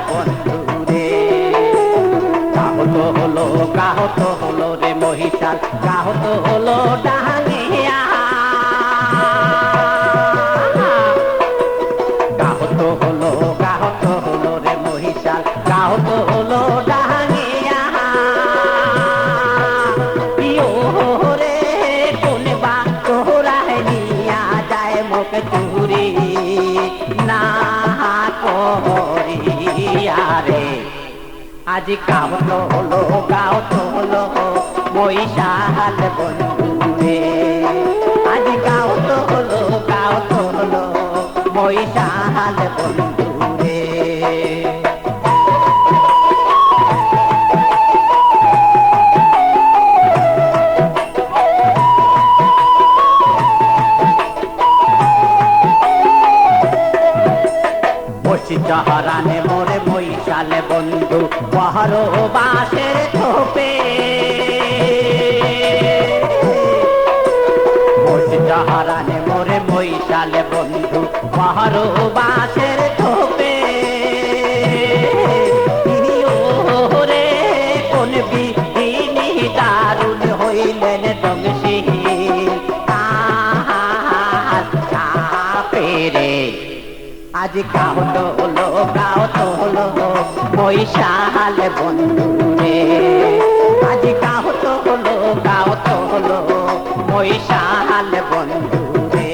বন্ধু রে। কাহত হলো রে মহিষাল, কাহত হলো ডাহাঙ্গিয়া। কাহত হলো রে মহিষাল, কাহত হলো ডাহাঙ্গিয়া। রে কোন বা তোরায় নিয়া যায় মুখ চুরি না করিয়া রে। আজ কাহত হলো মহিষাল বন্ধু রে। আজ কাহত হলো মহিষাল বন্ধু রে। চহরানে মোরে মহিষাল বন্ধু বহর বাসের থোপে। চহরানে মোরে মহিষাল বন্ধু বহর বাসের থোপে। রে কোন বিধিনি দারুণ হইলেন দংশীহীন পেরে। আজ কাহত হলো মহিষাল বন্ধু রে। আজ কাহত হলো মহিষাল বন্ধু রে।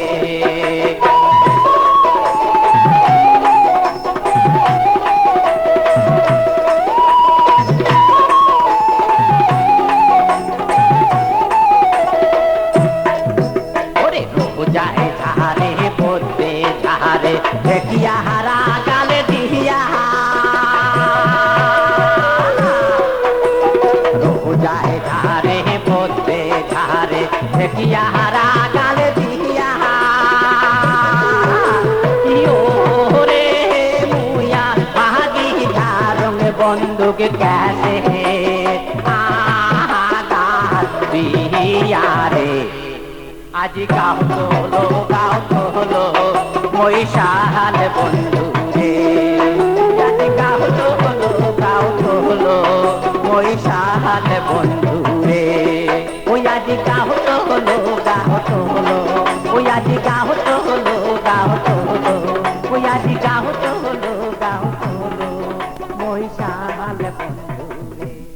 ওরে রোজায় ধারে বলতে ধারে দেখিয়া হারা গালে দিয়া। রোজায় ধারে বলতে ধারে দেখিয়া হারা গালে দিয়া। রে মুয়া ভাগি ধারং বন্দুক ক্যাসে দিয়া রে। আজ কাহত হলো মহিষাল বন্ধু রে। আজ কাহত হলো মহিষাল বন্ধু রে। ওই আজ কাহত হলো ওই আজ কাহত হলো